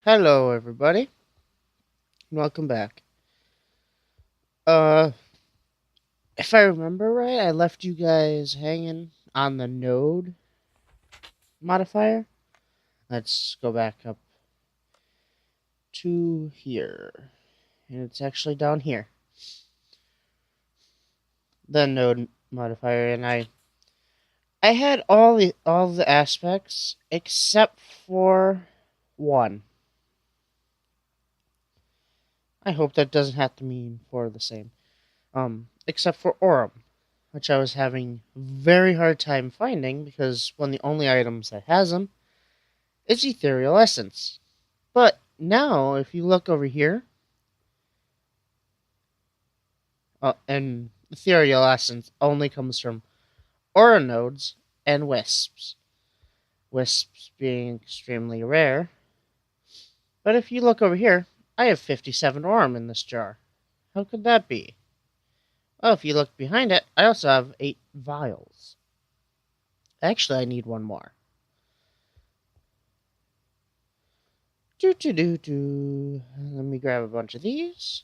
Hello, everybody. Welcome back. Uh, if I remember right, I left you guys hanging on the node modifier. Let's go back up to here. And it's actually down here. The node modifier, and I had all the aspects except for one. I hope that doesn't have to mean four the same. Except for Aurum, which I was having very hard time finding because one of the only items that has them is Ethereal Essence. But now, if you look over here, and Ethereal Essence only comes from Aura nodes and Wisps. Wisps being extremely rare. But if you look over here, I have 57 Aurum in this jar. How could that be? Well, if you look behind it, I also have 8 vials. Actually, I need one more. Let me grab a bunch of these.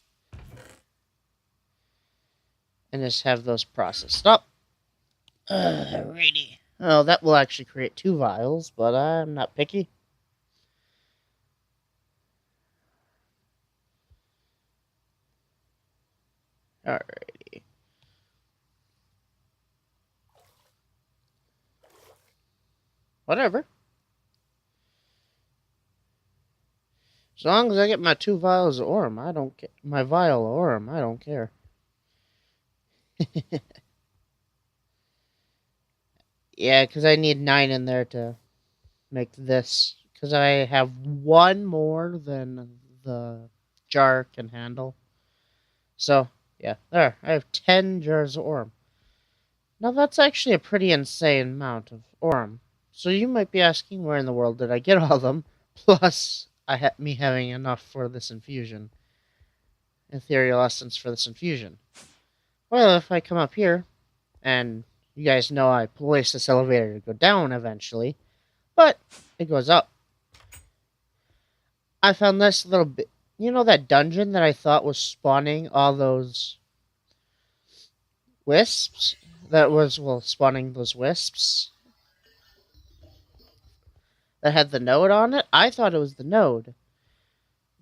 And just have those processed up. Alrighty. Oh, that will actually create 2 vials, but I'm not picky. Alrighty. Whatever. As long as I get my 2 vials of Aurum, I don't care. My vial of Aurum, I don't care. Yeah, because I need 9 in there to make this. Because I have 1 more than the jar can handle. So, yeah, there. I have 10 jars of Aurum. Now, that's actually a pretty insane amount of Aurum. So you might be asking, where in the world did I get all of them? Plus, me having enough for this infusion. Ethereal Essence for this infusion. Well, if I come up here, and you guys know I place this elevator to go down eventually, but it goes up. I found this little bit. You know that dungeon that I thought was spawning all those wisps? That was, well, spawning those wisps that had the node on it? I thought it was the node.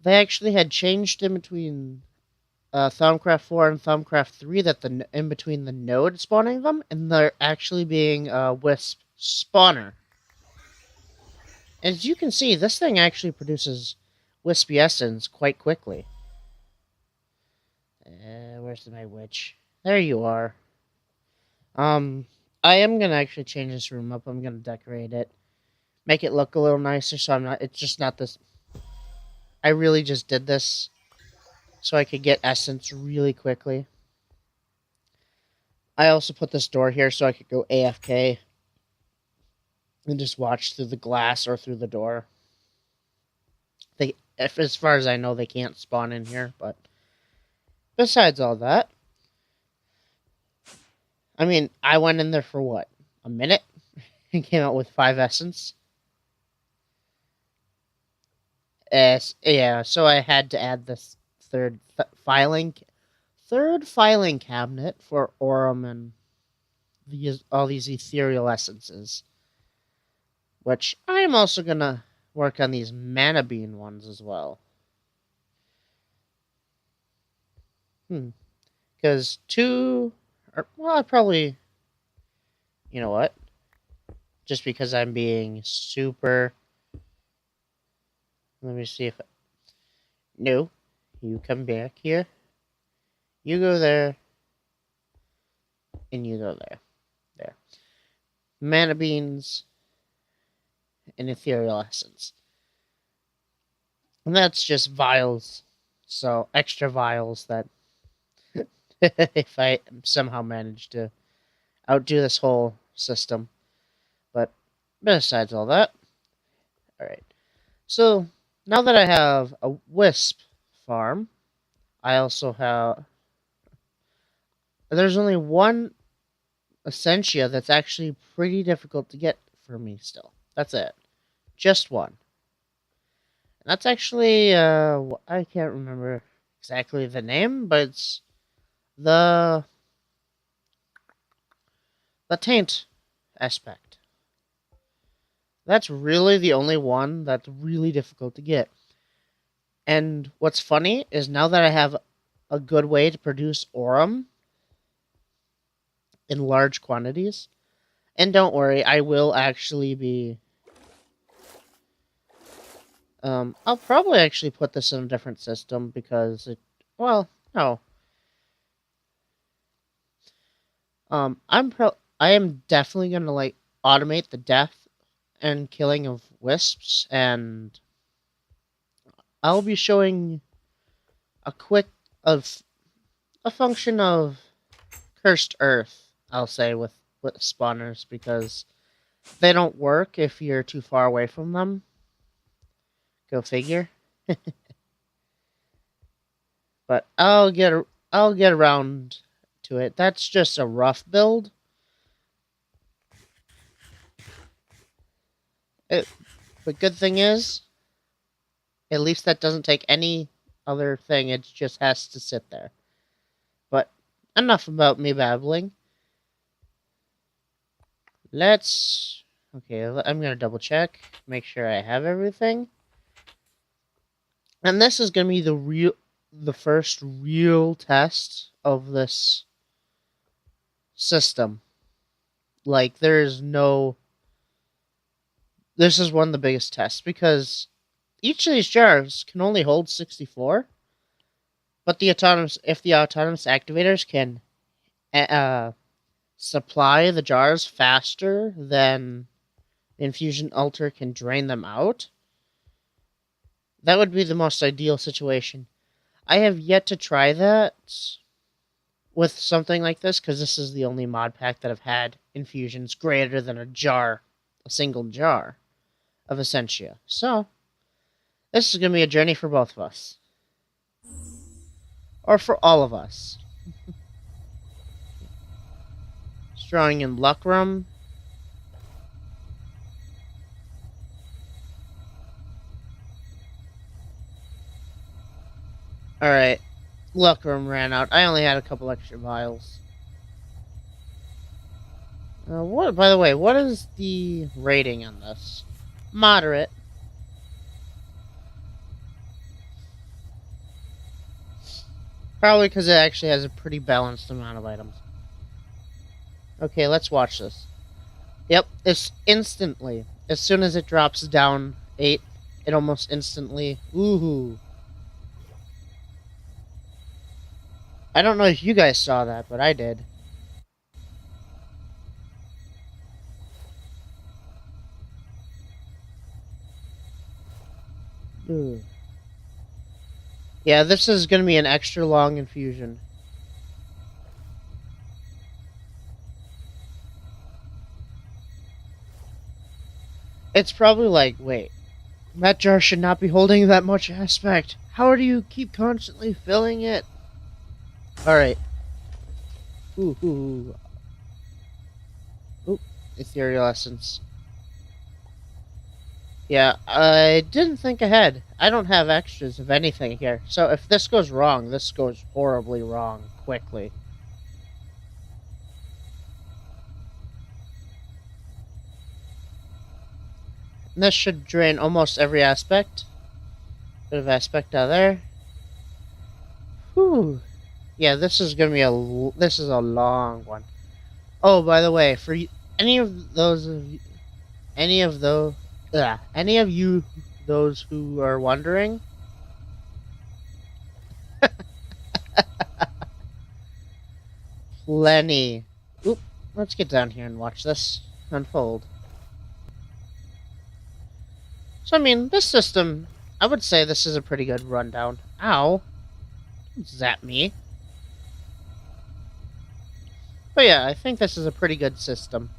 They actually had changed in between Thaumcraft 4 and Thaumcraft 3 that in between the node spawning them, and they're actually being a wisp spawner. As you can see, this thing actually produces wispy essence quite quickly. Where's my witch? There you are. I am gonna actually change this room up. I'm gonna decorate it, make it look a little nicer. So it's just not this. I really just did this so I could get essence really quickly. I also put this door here so I could go AFK and just watch through the glass or through the door. As far as I know, they can't spawn in here, but besides all that, I mean, I went in there for what? A minute? And came out with 5 essence? Yeah, so I had to add this third filing cabinet for Aurum and all these ethereal essences. Which I am also gonna work on these mana bean ones as well. Because 2, well, I probably, you know what? Just because I'm being super. Let me see if. No, you come back here. You go there. And you go there. There. Mana beans and ethereal essence. And that's just vials. So extra vials that if I somehow manage to outdo this whole system. But besides all that, alright. So now that I have a wisp farm, I also have. There's only one essentia that's actually pretty difficult to get for me still. That's it. Just one. That's actually I can't remember exactly the name, but it's the taint aspect. That's really the only one that's really difficult to get. And what's funny is now that I have a good way to produce Aurum in large quantities, and don't worry, I will actually be. I'll probably actually put this in a different system because it. Well, no. I am definitely gonna like automate the death and killing of wisps, and I'll be showing a quick of a function of cursed earth. I'll say with spawners because they don't work if you're too far away from them. Go figure. But I'll get around to it. That's just a rough build. The good thing is, at least that doesn't take any other thing. It just has to sit there. But enough about me babbling. Let's. Okay, I'm gonna double check, make sure I have everything. And this is gonna be the first real test of this system. Like, there's no. This is one of the biggest tests because each of these jars can only hold 64, but the autonomous activators can supply the jars faster than the infusion altar can drain them out, that would be the most ideal situation. I have yet to try that with something like this because this is the only mod pack that I've had infusions greater than a single jar of Essentia. So, this is going to be a journey for both of us. Or for all of us. Drawing in Luckrum. Alright. Luckrum ran out. I only had a couple extra vials. What? By the way, what is the rating on this? Moderate. Probably because it actually has a pretty balanced amount of items. Okay, let's watch this. Yep, it's instantly. As soon as it drops down 8, it almost instantly... Woohoo! I don't know if you guys saw that, but I did. Ooh. Yeah, this is going to be an extra long infusion. It's probably like, wait, that jar should not be holding that much aspect. How do you keep constantly filling it? Alright. Ooh. Oop, ethereal essence. Yeah, I didn't think ahead. I don't have extras of anything here. So if this goes wrong, this goes horribly wrong quickly. And this should drain almost every aspect. Bit of aspect out there. Whew. Yeah, this is gonna be a long one. Oh, by the way, for any of you those who are wondering, plenty. Oop, let's get down here and watch this unfold. So, I mean, this system, I would say this is a pretty good rundown. Ow. Don't zap me. But yeah, I think this is a pretty good system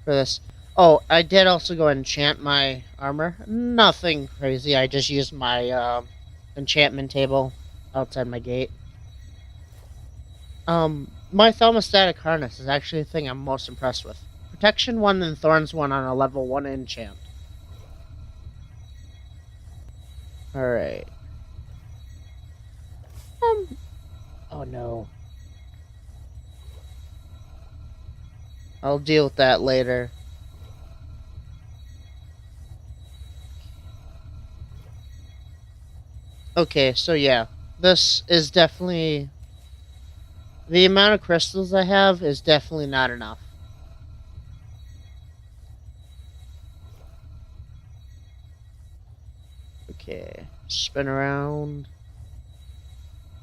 for this. Oh, I did also go enchant my armor. Nothing crazy. I just used my enchantment table outside my gate. My thermostatic harness is actually the thing I'm most impressed with. Protection 1 and Thorns 1 on a level 1 enchant. Alright. Oh no. I'll deal with that later. Okay, so yeah. This is definitely... The amount of crystals I have is definitely not enough. Okay. Spin around.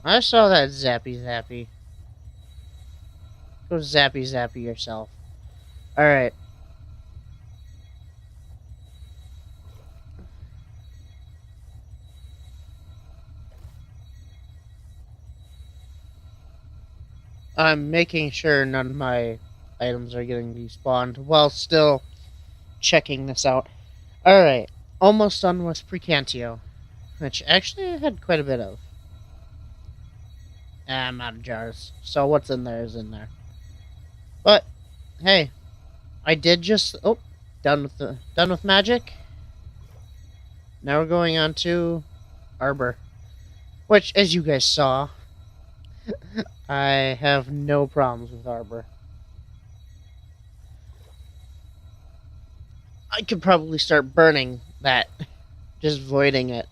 I saw that zappy zappy. Go zappy zappy yourself. Alright. I'm making sure none of my items are getting despawned while still checking this out. Alright. Almost done with Precantio, which actually I had quite a bit of. I'm out of jars. So what's in there is in there. But hey, I did just done with magic. Now we're going on to Arbor, which, as you guys saw, I have no problems with Arbor. I could probably start burning that, just voiding it.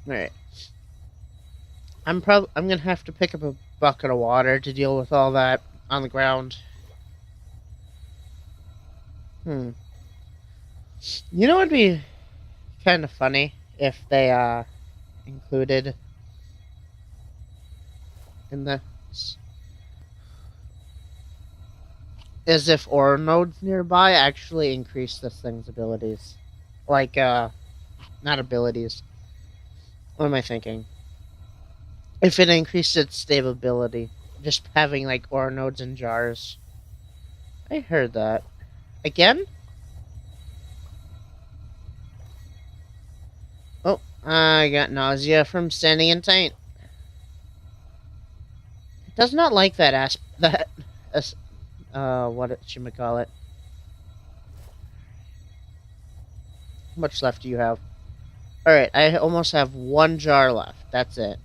All right. I'm gonna have to pick up a bucket of water to deal with all that on the ground. You know what'd be kind of funny if they included in the is if ore nodes nearby actually increase this thing's abilities. Like not abilities. What am I thinking? If it increased its stability, just having like ore nodes in jars. I heard that. Again? Oh, I got nausea from standing in taint. It does not like that what it should we call it? How much left do you have? Alright, I almost have one jar left. That's it.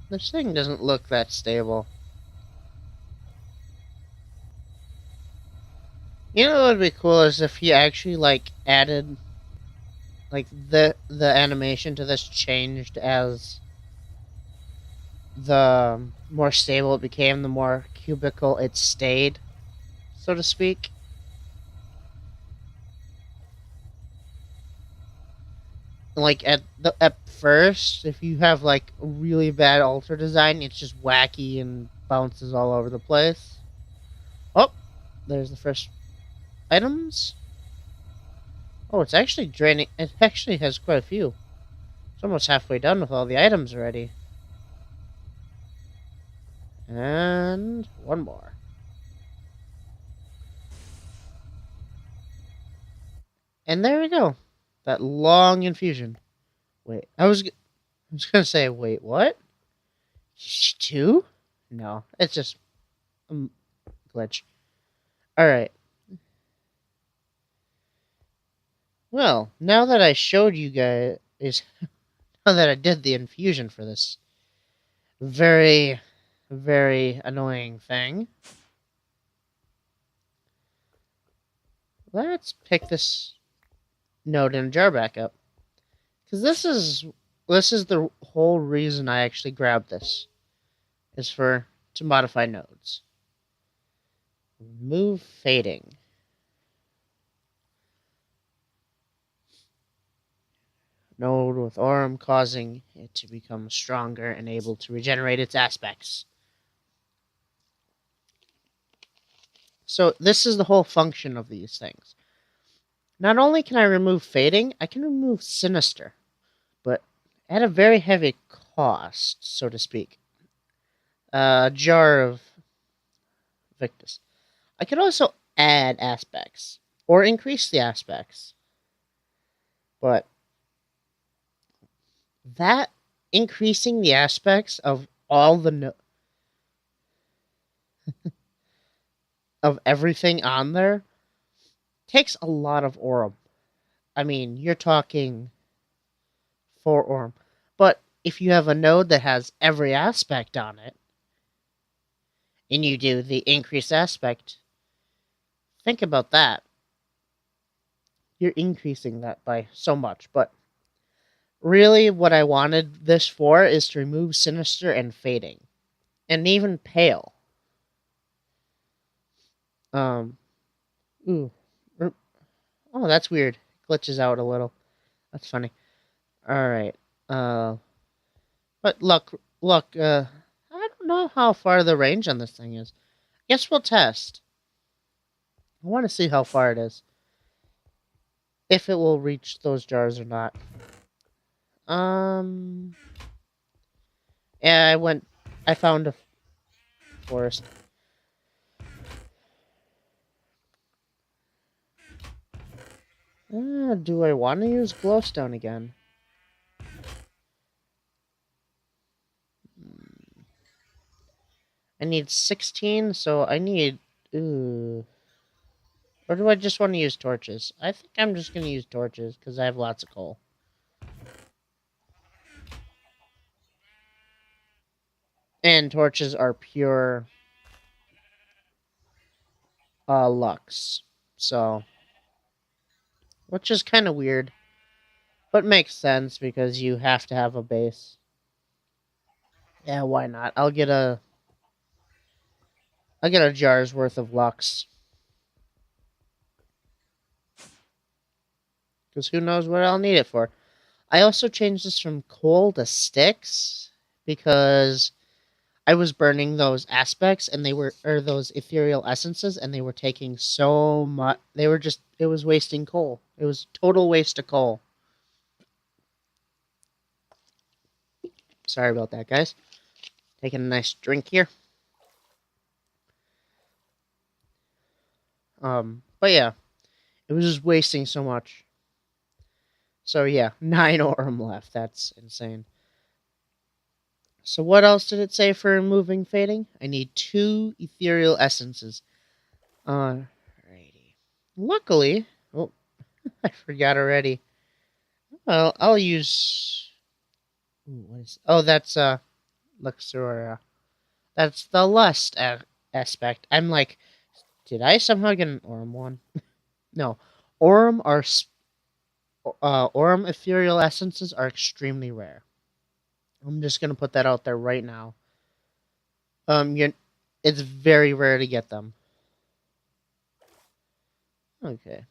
This thing doesn't look that stable. You know what would be cool is if you actually like added like the animation to this changed as the more stable it became, the more cubical it stayed, so to speak. Like at first, if you have like a really bad altar design, it's just wacky and bounces all over the place. Oh, there's the first items. Oh, it's actually draining. It actually has quite a few. It's almost halfway done with all the items already. And one more. And there we go. That long infusion. Wait, I was gonna say, wait, what? Two? No, it's just a glitch. All right. Well, now that I showed you guys, now that I did the infusion for this very, very annoying thing, let's pick this node in a jar back up. Because this is the whole reason I actually grabbed this, is to modify nodes. Remove fading. Node with Aurum, causing it to become stronger and able to regenerate its aspects. So this is the whole function of these things. Not only can I remove fading, I can remove sinister, but at a very heavy cost, so to speak. A jar of Victus. I could also add aspects or increase the aspects. But that increasing the aspects of all of everything on there takes a lot of Aurum. I mean, you're talking 4 Aurum. But if you have a node that has every aspect on it, and you do the increased aspect, think about that. You're increasing that by so much. But really, what I wanted this for is to remove Sinister and Fading. And even Pale. Um, ooh. Oh, that's weird. Glitches out a little. That's funny. Alright. Uh, but look, I don't know how far the range on this thing is. Guess we'll test. I want to see how far it is. If it will reach those jars or not. Um, yeah, I found a forest. Do I want to use glowstone again? I need 16, so I need... Ooh. Or do I just want to use torches? I think I'm just going to use torches, because I have lots of coal. And torches are pure... lux. So... Which is kind of weird. But makes sense, because you have to have a base. Yeah, why not? I'll get a jar's worth of lux. Because who knows what I'll need it for. I also changed this from coal to sticks because I was burning those aspects and or those ethereal essences, and they were taking so much. It was wasting coal. It was total waste of coal. Sorry about that, guys. Taking a nice drink here. But yeah, it was just wasting so much. So yeah, 9 Aurum left. That's insane. So what else did it say for removing fading? I need 2 ethereal essences. Alrighty. Luckily, oh, I forgot already. Well, I'll use. Ooh, what is? Oh, that's Luxura. That's the lust aspect. I'm like, did I somehow get an Aurum one? No, Aurum are Aurum ethereal essences are extremely rare. I'm just gonna put that out there right now. It's very rare to get them. Okay.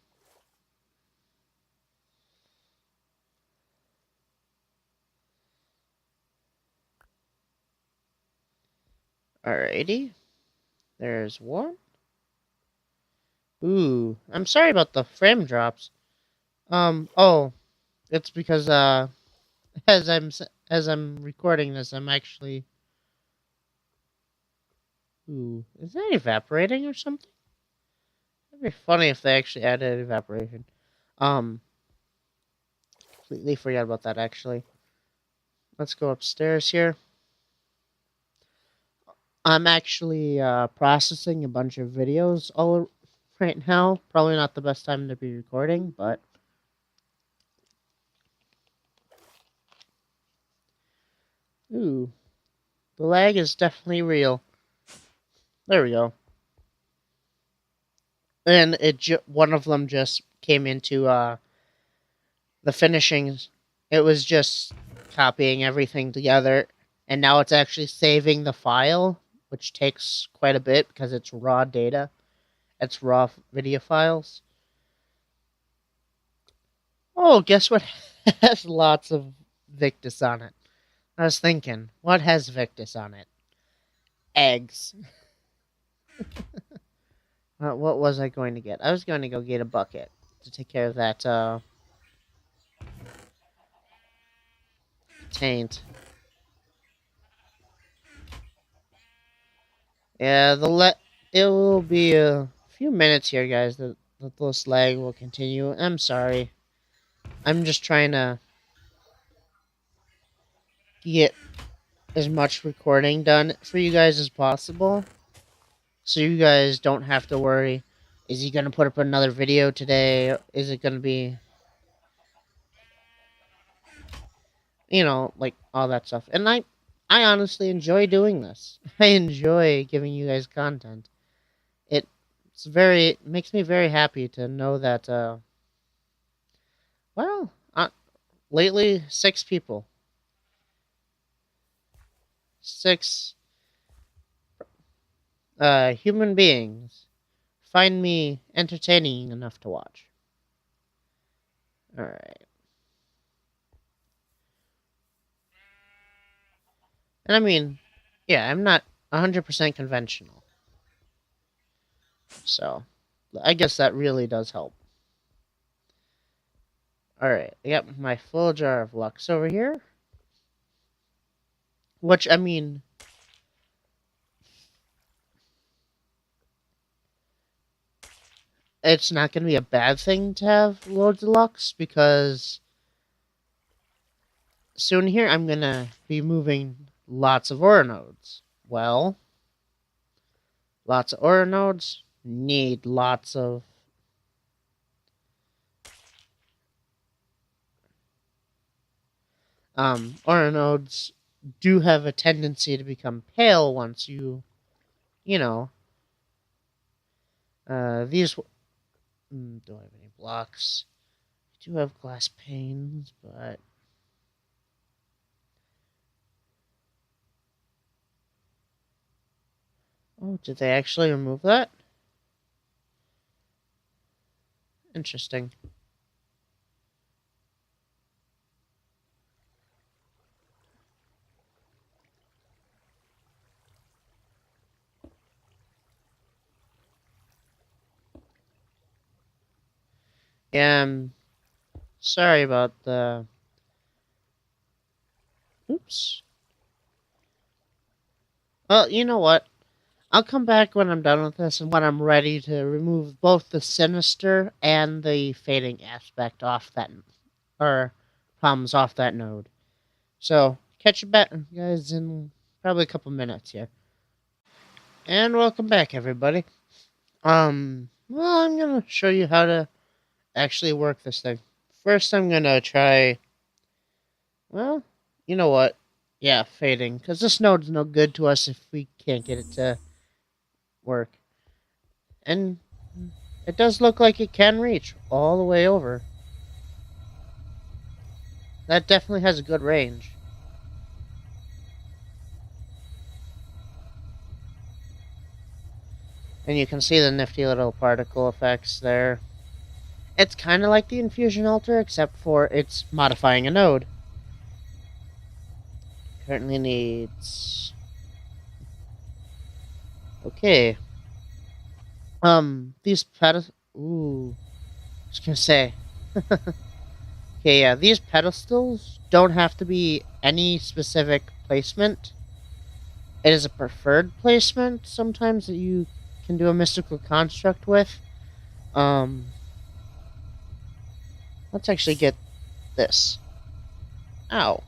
Alrighty. There's one. Ooh, I'm sorry about the frame drops. Oh, it's because as I'm recording this, I'm actually. Ooh, is that evaporating or something? It'd be funny if they actually added evaporation. Um, completely forgot about that actually. Let's go upstairs here. I'm actually processing a bunch of videos all right now. Probably not the best time to be recording, but ooh, the lag is definitely real. There we go. And one of them just came into the finishings. It was just copying everything together, and now it's actually saving the file, which takes quite a bit because it's raw data. It's raw video files. Oh, guess what has lots of Victus on it? I was thinking, what has Victus on it? Eggs. What was I going to get? I was going to go get a bucket to take care of that taint. Yeah, it will be a few minutes here, guys. The this lag will continue. I'm sorry. I'm just trying to get as much recording done for you guys as possible, so you guys don't have to worry. Is he gonna put up another video today? Is it gonna be, like all that stuff? And I honestly enjoy doing this. I enjoy giving you guys content. It makes me very happy to know that. Well, lately 6 people, 6 human beings find me entertaining enough to watch. All right. And I mean, yeah, I'm not 100% conventional. So, I guess that really does help. Alright, I got my full jar of Lux over here. Which, I mean, it's not going to be a bad thing to have loads of Lux, because soon here I'm going to be moving lots of Aura nodes. Well, lots of Aura nodes need lots of Aura nodes do have a tendency to become pale once you know, these. Do I have any blocks? I do have glass panes, but oh, did they actually remove that? Interesting. Yeah, I'm sorry about the... Oops. Well, you know what? I'll come back when I'm done with this and when I'm ready to remove both the sinister and the fading aspect off that, or problems off that node. So, catch you back, guys, in probably a couple minutes here. And welcome back, everybody. Well, I'm gonna show you how to actually work this thing. First, I'm gonna try... Well, you know what? Yeah, fading, because this node's no good to us if we can't get it to work. And it does look like it can reach all the way over. That definitely has a good range. And you can see the nifty little particle effects there. It's kind of like the infusion altar, except for it's modifying a node. Currently needs... Okay. These pedestals... Ooh. I was gonna say. Okay, yeah, these pedestals don't have to be any specific placement. It is a preferred placement sometimes that you can do a mystical construct with. Let's actually get this. Ow.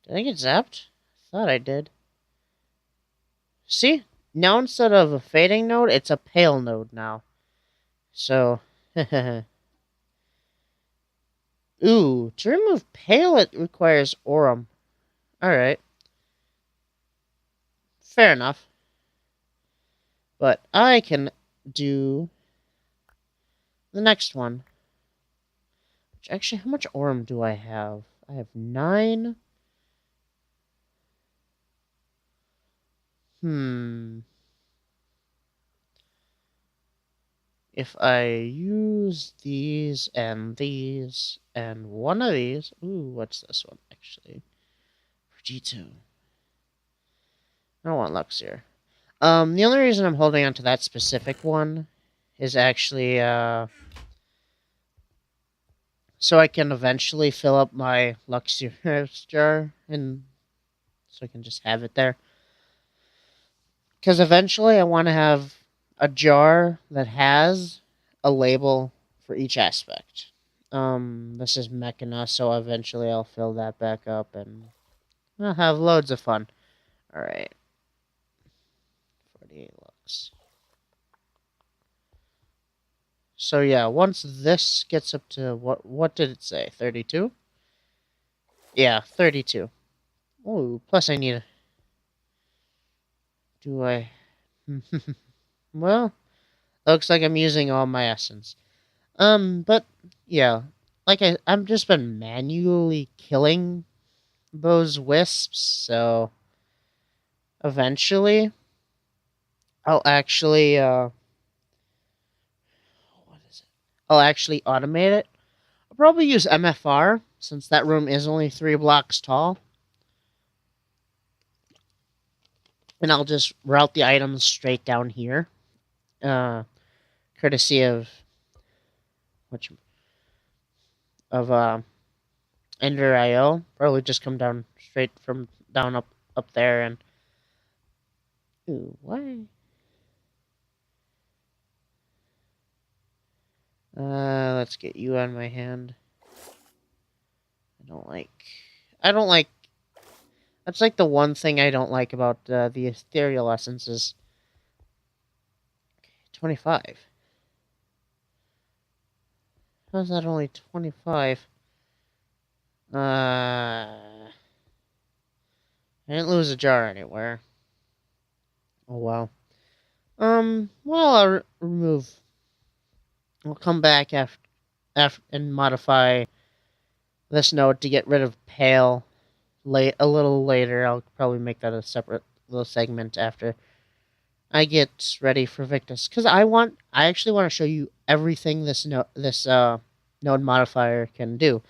Did I get zapped? I thought I did. See? Now instead of a fading node, it's a pale node now. So, ooh, to remove pale, it requires Aurum. Alright. Fair enough. But I can do the next one. Which actually, how much Aurum do I have? I have 9. If I use these and one of these... Ooh, what's this one, actually? For G2. I don't want Lux here. The only reason I'm holding on to that specific one is actually, so I can eventually fill up my Lux jar, and so I can just have it there. Because eventually I want to have a jar that has a label for each aspect. This is Mechana, so eventually I'll fill that back up and I'll have loads of fun. Alright. 48 looks. So yeah, once this gets up to what did it say? 32? Yeah, 32. Oh, plus I need a... Do I... Well, looks like I'm using all my essence. But yeah, I'm just been manually killing those wisps, so eventually I'll actually what is it? I'll actually automate it. I'll probably use MFR since that room is only 3 blocks tall. And I'll just route the items straight down here. Courtesy of which of Ender IO. Probably just come down straight from down up there and ooh, why? Let's get you on my hand. I don't like. That's like the one thing I don't like about the ethereal essences. 25. How's that only 25? I didn't lose a jar anywhere. Oh well. Well, I'll remove. I'll come back after and modify this node to get rid of pale. A little later, I'll probably make that a separate little segment after I get ready for Victus, because I actually want to show you everything this node modifier can do,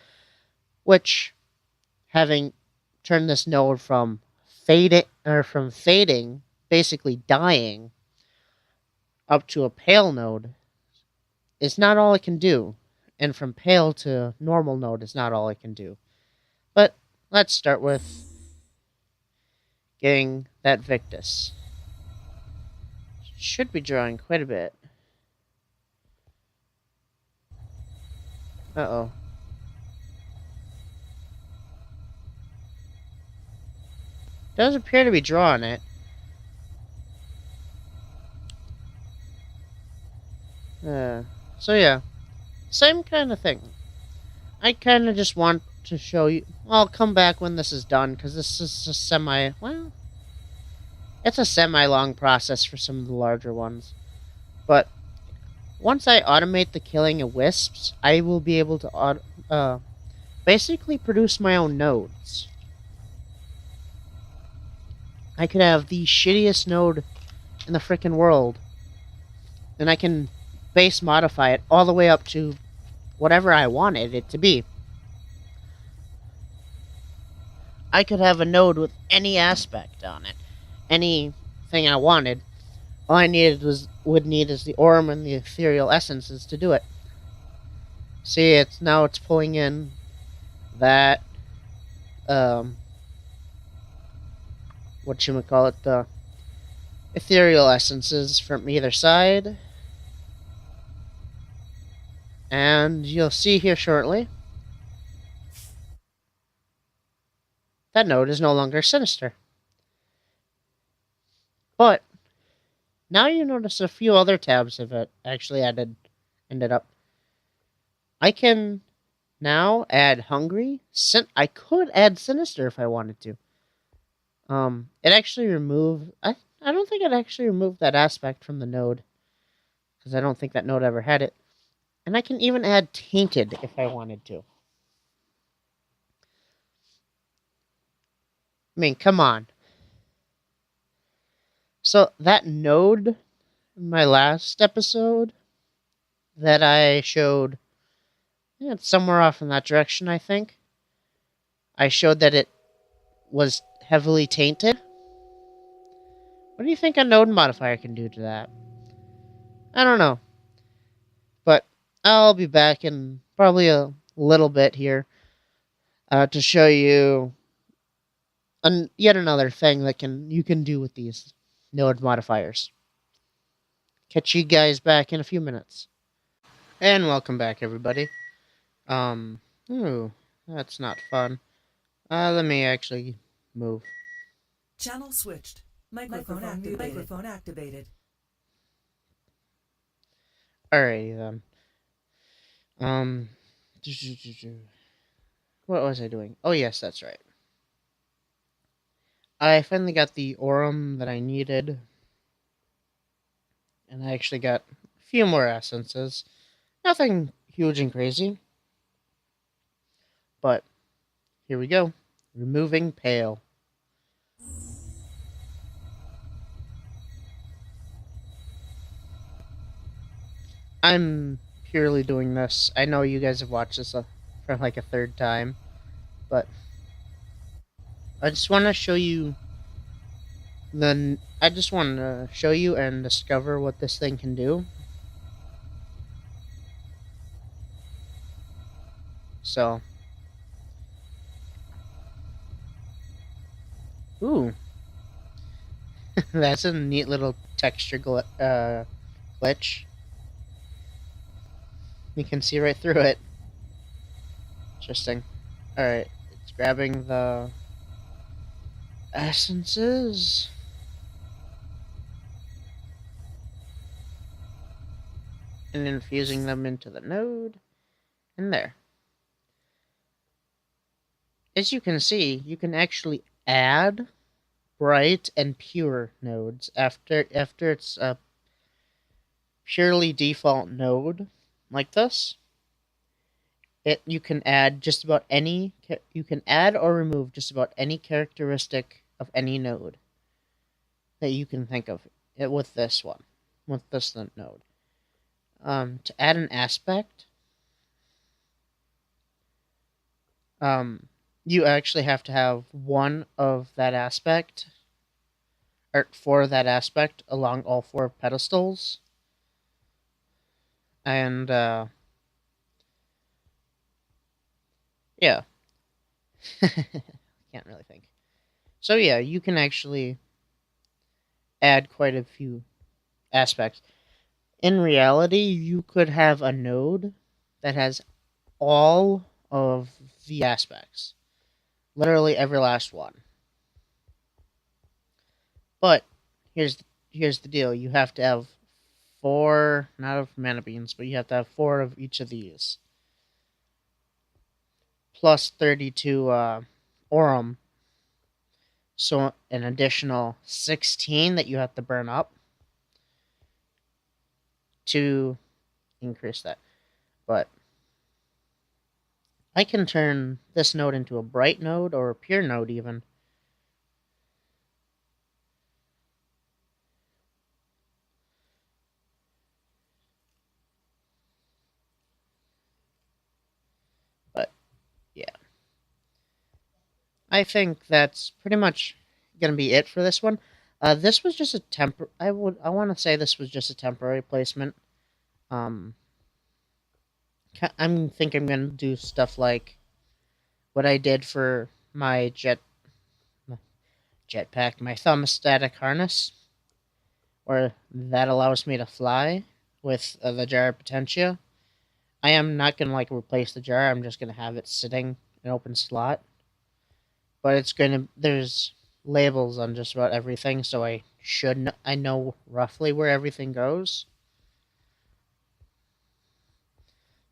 which having turned this node from fading, basically dying, up to a pale node is not all it can do, and from pale to normal node is not all it can do. But let's start with getting that Victus. Should be drawing quite a bit. Uh-oh. Does appear to be drawing it. So yeah. Same kind of thing. I kind of just want to show you... I'll come back when this is done, because this is a well... It's a semi-long process for some of the larger ones. But once I automate the killing of wisps, I will be able to basically produce my own nodes. I could have the shittiest node in the frickin' world, and I can base modify it all the way up to whatever I wanted it to be. I could have a node with any aspect on it, anything I wanted. All I would need is the Orm and the ethereal essences to do it. See, it's pulling in that whatchamacallit, the ethereal essences from either side. And you'll see here shortly that node is no longer sinister. But now you notice a few other tabs have actually ended up. I can now add hungry. I could add sinister if I wanted to. It actually removed... I don't think it actually removed that aspect from the node, because I don't think that node ever had it. And I can even add tainted if I wanted to. I mean, come on. So that node in my last episode that I showed, yeah, it's somewhere off in that direction, I think. I showed that it was heavily tainted. What do you think a node modifier can do to that? I don't know. But I'll be back in probably a little bit here to show you yet another thing that you can do with these node modifiers. catch you guys back in a few minutes. And welcome back, everybody. Um, ooh, that's not fun. Let me actually move. Channel switched. Microphone activated. Microphone activated. Alrighty then. Um, what was I doing? Oh yes, that's right. I finally got the Aurum that I needed, and I actually got a few more essences. Nothing huge and crazy, but here we go. Removing Pale. I'm purely doing this. I know you guys have watched this for like a third time, but I just want to show you I just want to show you and discover what this thing can do. So, ooh, that's a neat little texture glitch. You can see right through it. Interesting. Alright, it's grabbing the essences. And infusing them into the node. And there. As you can see, you can actually add bright and pure nodes after it's a purely default node like this. You can add just about any you can add or remove just about any characteristic of any node that you can think of it with this node. To add an aspect, you actually have to have one of that aspect or for that aspect along all four pedestals, and yeah. Can't really think. So yeah, you can actually add quite a few aspects. In reality, you could have a node that has all of the aspects. Literally every last one. But here's the deal. You have to have four, not of mana beans, but you have to have four of each of these. Plus 32 Aurum. So an additional 16 that you have to burn up to increase that. But I can turn this node into a bright node or a pure node even. But yeah. I think that's pretty much gonna be it for this one. This was just a I want to say this was just a temporary placement. Um, I'm gonna do stuff like what I did for my jetpack, my thermostatic harness, where that allows me to fly with the jar of potentia. I am not gonna like replace the jar. I'm just gonna have it sitting in an open slot. But there's labels on just about everything, so I know roughly where everything goes.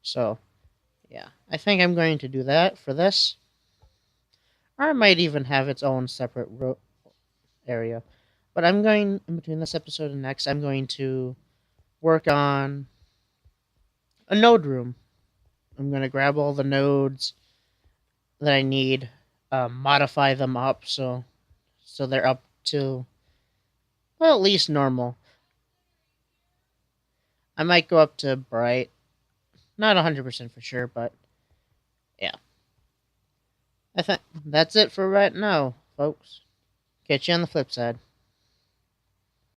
So yeah, I think I'm going to do that for this. Or it might even have its own separate area. But I'm going, in between this episode and next, I'm going to work on a node room. I'm going to grab all the nodes that I need, modify them up so they're up to, well, at least normal. I might go up to bright. Not 100% for sure, but yeah. I think that's it for right now, folks. Catch you on the flip side.